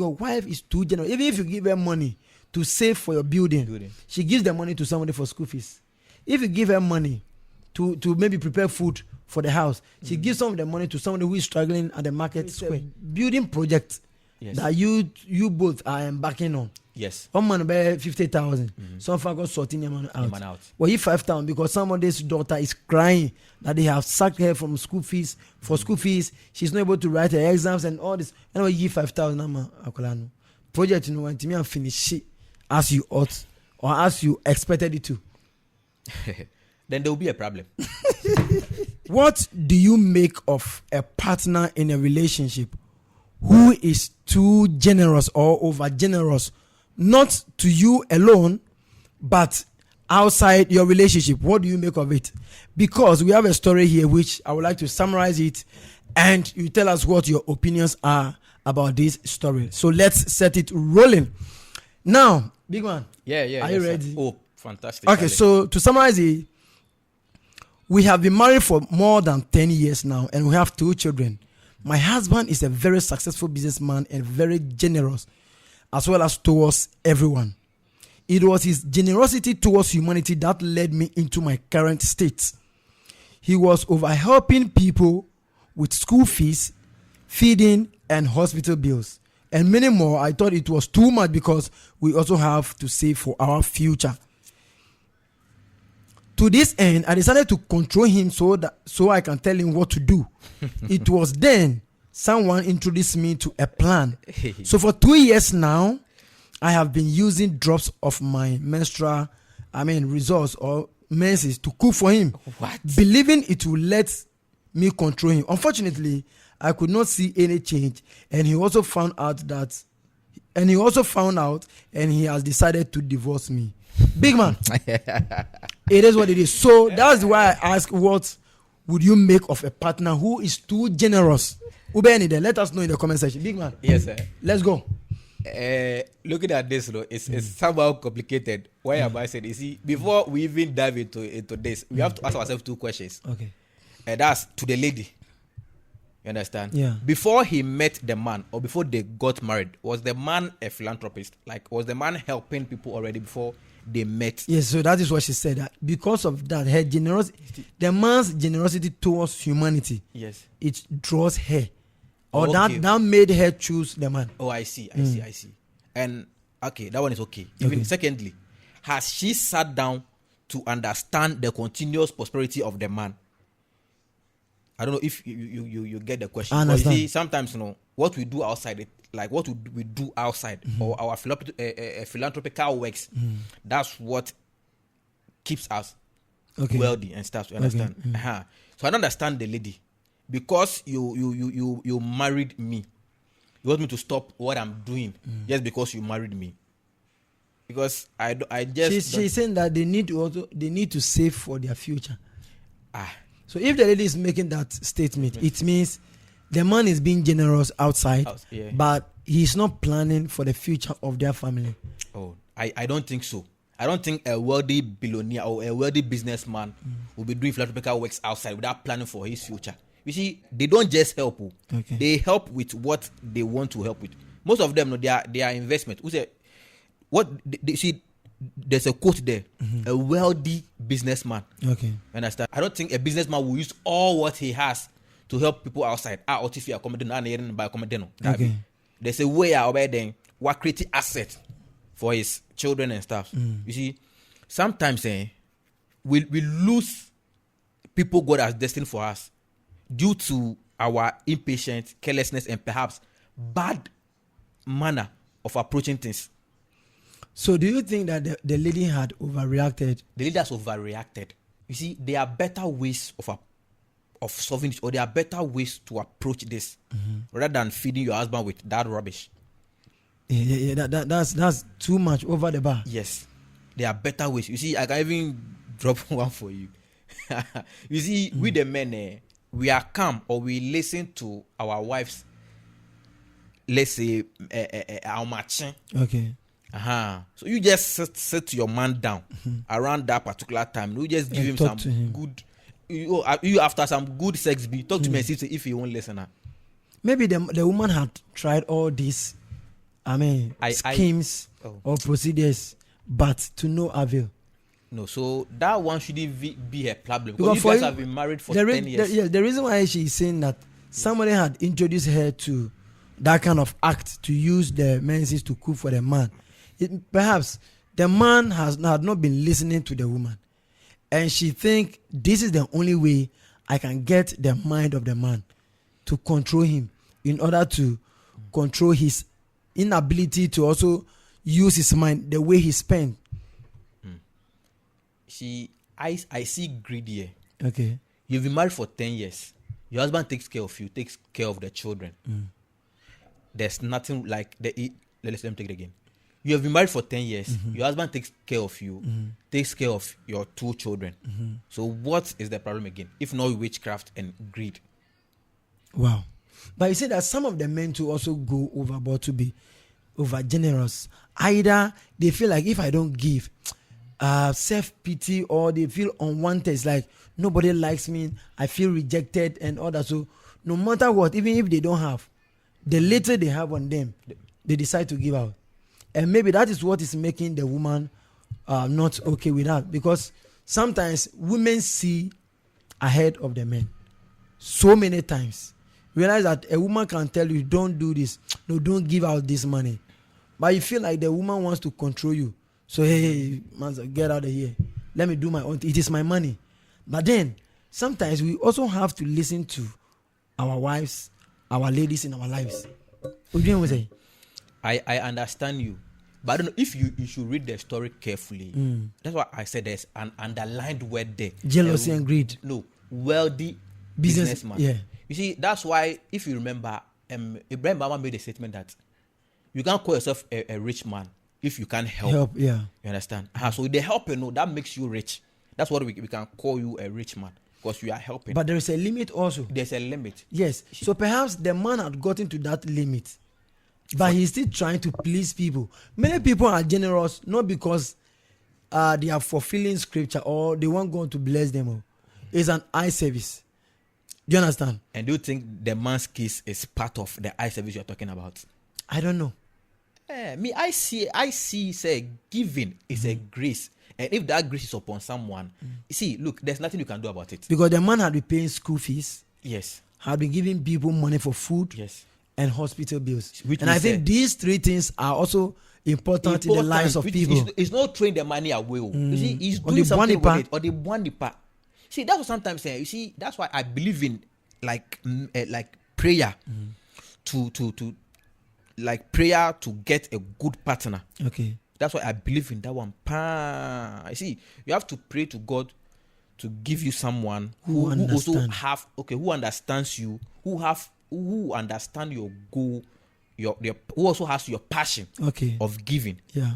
Your wife is too generous. Even if you give her money to save for your building. She gives the money to somebody for school fees. If you give her money to maybe prepare food for the house, she gives some of the money to somebody who is struggling at the market square. Building project that you both are embarking on. Yes. One man buy 50,000. Some got sorting your money out. Well, he 5,000 because somebody's daughter is crying that they have sacked her from school fees. For school fees, she's not able to write her exams and all this. Anyway, you give 5,000. Project, you know, and me and finish it as you ought or as you expected it to. Then there will be a problem. What do you make of a partner in a relationship who is too generous or over generous? Not to you alone, but outside your relationship. What do you make of it? Because we have a story here which I would like to summarize it, and you tell us what your opinions are about this story. So let's set it rolling. Now, big man. Yeah. Are you ready? Sir. Oh, fantastic. Okay, so to summarize it, we have been married for more than 10 years now, and we have 2 children. My husband is a very successful businessman and very generous, as well as towards everyone. It was his generosity towards humanity that led me into my current state. He was over helping people with school fees, feeding, and hospital bills, and many more. I thought it was too much because we also have to save for our future. To this end, I decided to control him so I can tell him what to do. It was then someone introduced me to a plan. So for 2 years now, I have been using drops of my results or menses to cook for him. What? Believing it will let me control him. Unfortunately, I could not see any change, and he also found out and he has decided to divorce me. Big man. It is what it is. So that's why I ask, what would you make of a partner who is too generous? Ube, let us know in the comment section. Big man. Yes, sir. Let's go. Looking at this, it's somehow complicated. Why am I saying? You see, before we even dive into this, we have to ask ourselves 2 questions. Okay. And that's to the lady. You understand? Yeah. Before he met the man, or before they got married, was the man a philanthropist? Like, was the man helping people already before they met? Yes, so that is what she said. That because of that, her generosity, the man's generosity towards humanity, yes, it draws her. Or okay. that made her choose the man. Oh, I see. And okay, that one is okay. Even secondly, has she sat down to understand the continuous prosperity of the man? I don't know if you get the question. I understand. You see, sometimes, what we do outside, like what we do outside, or our philanthropical works, that's what keeps us wealthy and stuff. You understand? So I don't understand the lady. Because you married me, you want me to stop what I'm doing just because you married me? Because she's saying that they need to save for their future. So if the lady is making that statement, it means the man is being generous outside, but he's not planning for the future of their family. Oh, I don't think so. I don't think a wealthy billionaire or a wealthy businessman will be doing philanthropical works outside without planning for his future. You see, they don't just help. They help with what they want to help with. Most of them, they are investment. Who say what? They see, there's a quote there. A wealthy businessman. Okay. Understand? I don't think a businessman will use all what he has to help people outside. Okay. There's a way out there what create asset for his children and stuff. You see, sometimes we lose people God has destined for us due to our impatience, carelessness, and perhaps bad manner of approaching things. So do you think that the lady had overreacted? The lady has overreacted. You see, there are better ways of solving it, or there are better ways to approach this rather than feeding your husband with that rubbish. Yeah, that's too much over the bar. Yes, there are better ways. You see, I can even drop one for you. You see, we the men, we are calm, or we listen to our wives, let's say, our matching. Okay. So you just sit your man down around that particular time. You just give him some good. You after some good sex be talk to me and see if he won't listen. Maybe the woman had tried all this schemes or procedures, but to no avail. No, so that one shouldn't be a problem because you guys have been married for 10 years. The reason why she is saying that somebody had introduced her to that kind of act to use the menses to cook for the man. Perhaps the man had not been listening to the woman, and she think this is the only way I can get the mind of the man to control him in order to control his inability to also use his mind the way he spent. I see greed here. Okay. You've been married for 10 years. Your husband takes care of you, takes care of the children. There's nothing like let me take it again. You have been married for 10 years. Your husband takes care of you, takes care of your 2 children. So what is the problem again? If not witchcraft and greed. Wow. But you say that some of the men too also go overboard to be over generous. Either they feel like if I don't give, self-pity, or they feel unwanted. It's like nobody likes me, I feel rejected and all that. So no matter what, even if they don't have, the little they have on them, they decide to give out. And maybe that is what is making the woman not okay with that, because sometimes women see ahead of the men so many times. Realize that a woman can tell you, don't do this, no, don't give out this money, but you feel like the woman wants to control you. So hey, man, get out of here, let me do my own thing. It is my money. But then sometimes we also have to listen to our wives, our ladies in our lives. What do you say? I understand you, but I don't know if you should read the story carefully. That's why I said there's an underlined word there. Jealousy and greed. No, wealthy businessman. Yeah. You see, that's why if you remember, Ibrahim Baba made a statement that you can't call yourself a rich man if you can't help. Yeah. You understand? So the help, that makes you rich. That's what we can call you a rich man, because you are helping. But there is a limit also. There's a limit. Yes. So perhaps the man had gotten to that limit, but he's still trying to please people. Many people are generous not because they are fulfilling scripture or they want God to bless them. It's an eye service. Do you understand? And do you think the man's kiss is part of the eye service you're talking about? I don't know. I see say giving is a grace. And if that grace is upon someone, you see, look, there's nothing you can do about it. Because the man had been paying school fees. Yes. Had been giving people money for food. Yes. And hospital bills. Which and I think these 3 things are also important in the lives of people. It's not throwing the money away. You see, he's doing something with it. Or the one part. See, that's what sometimes you see, that's why I believe in like prayer to like prayer to get a good partner. Okay. That's why I believe in that one. I see. You have to pray to God to give you someone who also have who understands you, who understand your goal, who also has your passion of giving. Yeah.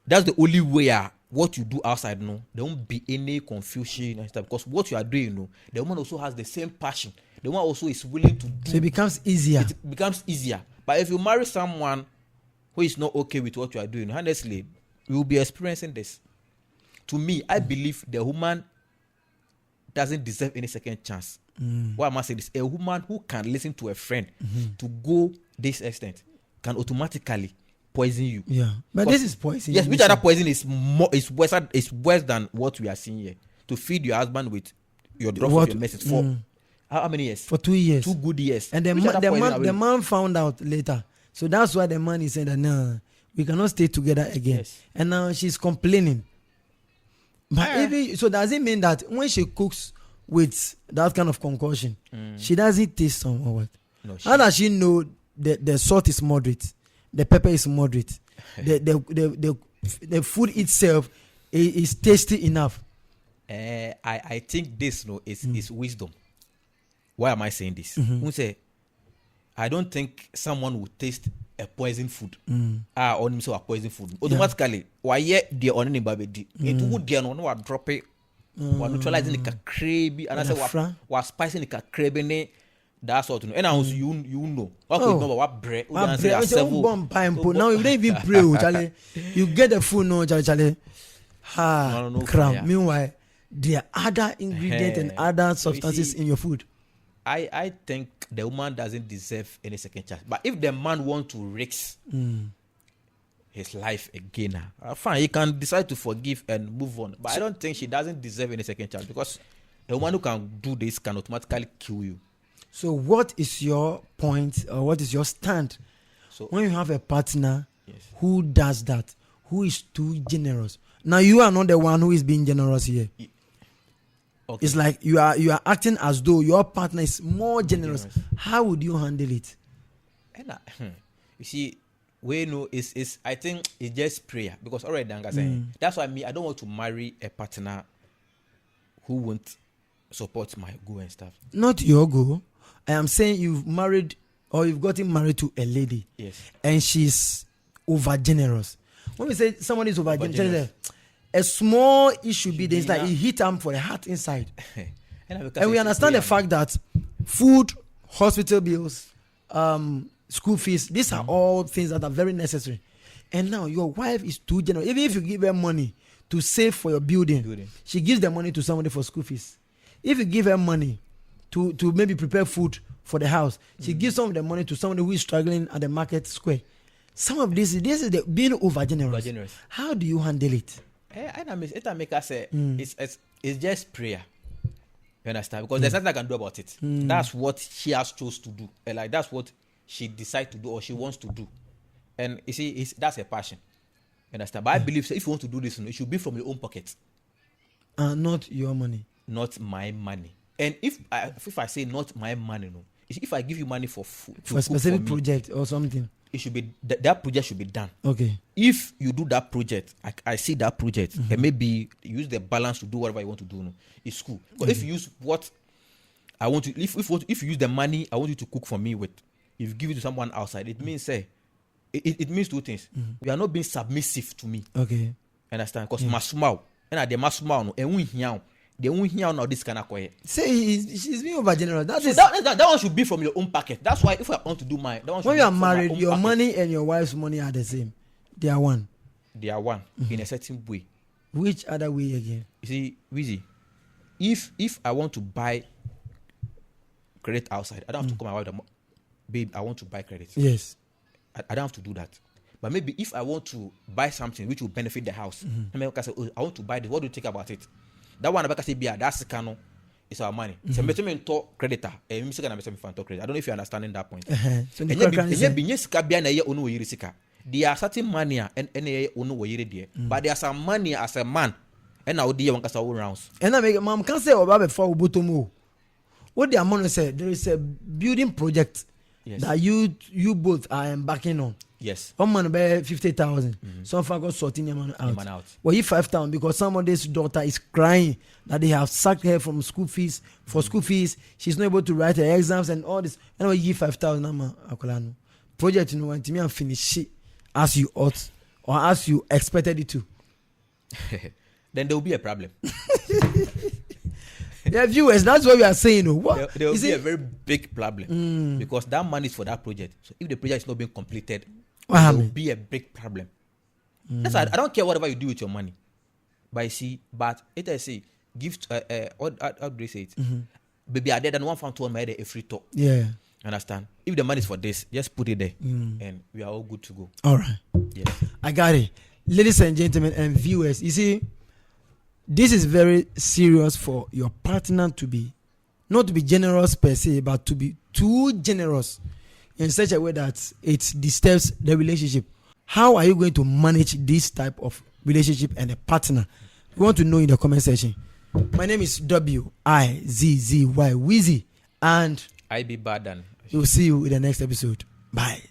That's the only way. What you do outside, there won't be any confusion and stuff, because what you are doing, the woman also has the same passion. The woman also is willing to do. So it becomes easier. It becomes easier. But if you marry someone who is not okay with what you are doing, honestly, you will be experiencing this. To me, I believe the woman doesn't deserve any second chance. Why am I saying this? A woman who can listen to a friend to go this extent can automatically poison you. Yeah, but this is poison. Yes, which other poison is worse than what we are seeing here? To feed your husband with your drop of your message for how many years? For 2 years. 2 good years. And the man found out later. So that's why the man is saying that no, we cannot stay together again. Yes. And now she's complaining. But so does it mean that when she cooks with that kind of concoction, she doesn't taste some or what? No, how does she know the salt is moderate? The pepper is moderate. the food itself is tasty enough. I think this is wisdom. Why am I saying this? Who say I don't think someone would taste a poison food. On himself a poison food. Automatically, why yet the on any baby? It would be no drop it. We're neutralizing the crazy and I say we're spicing the crazy. That's all to know. And also you know. What bread? Now you don't even pray, Charlie. You get the food, no, Charlie. Crown. Meanwhile, there are other ingredients and other substances in your food. I think the woman doesn't deserve any second chance. But if the man wants to risk his life again, fine, he can decide to forgive and move on. But I don't think she doesn't deserve any second chance, because a woman who can do this can automatically kill you. So what is your point, or what is your stand So when you have a partner yes. who does that, who is too generous? Now you are not the one who is being generous here. Okay. It's like you are acting as though your partner is more generous. How would you handle it? And you see, we know is I think it's just prayer, because already that's why I don't want to marry a partner who won't support my goal and stuff. Not your goal. I am saying you've married, or you've gotten married to a lady. Yes. And she's over generous. When we say someone is over generous, a small issue be there, it's like it hit them for the heart inside. And we understand the fact that food, hospital bills, school fees, these are all things that are very necessary. And now your wife is too generous. Even if you give her money to save for your building, she gives the money to somebody for school fees. If you give her money to maybe prepare food for the house, she gives some of the money to somebody who is struggling at the market square. Some of this is the being over generous. How do you handle it? It make us say it's just prayer. You understand? Because there's nothing I can do about it. That's what she has chose to do. And like that's what she decides to do, or she wants to do. And you see, that's a passion. You understand? But I believe if you want to do this, it should be from your own pocket. Not your money. Not my money. And if I say not my money, no. If I give you money for food, for a specific project or something, it should be that project should be done. Okay. If you do that project, I see that project, and maybe use the balance to do whatever you want to do. No, it's cool. But if you use what I want to, if you use the money I want you to cook for me with, if you give it to someone outside, it means it means two things. You are not being submissive to me. Okay. Understand? Because masumau and the masumau no and they won't hear now this kind of quiet. Say she's being over generous. That one should be from your own pocket. That's why if I want to do mine, that one should when be you are from married, my own your pocket. money and your wife's money are the same. They are one. They are one in a certain way. Which other way again? You see, Wizzy, if I want to buy credit outside, I don't have to call my wife, babe, I want to buy credit. Yes. I don't have to do that. But maybe if I want to buy something which will benefit the house, I can say, oh, I want to buy this. What do you think about it? That one I can say, that's the canon. It's our money. So me talk creditor. I don't know if you're understanding that point. So there are certain money but there are some money as a man. And now they want to rounds. And I make mom can say about before Ubutomo. What the amount said, there is a building project that you both are embarking on. Yes. One man buy 50,000. Some got sorting your man out. Well, he 5,000 because somebody's daughter is crying that they have sacked her from school fees for school fees. She's not able to write her exams and all this. And we give 5,000. Project you know and me and finish it as you ought or as you expected it to. Then there will be a problem. Yeah, viewers, that's what we are saying. What? There will be a very big problem because that money is for that project. So if the project is not being completed, there will be a big problem. That's why I don't care whatever you do with your money. But you see, but it I say, give how do they say it? Baby, I did and one found to my a free talk. Yeah. Understand? If the money is for this, just put it there, and we are all good to go. All right. Yes. I got it, ladies and gentlemen and viewers. You see, this is very serious for your partner to be, not to be generous per se, but to be too generous in such a way that it disturbs the relationship. How are you going to manage this type of relationship and a partner? We want to know in the comment section. My name is Wizzy, Wizzy, and I be bad. we'll see you in the next episode. Bye.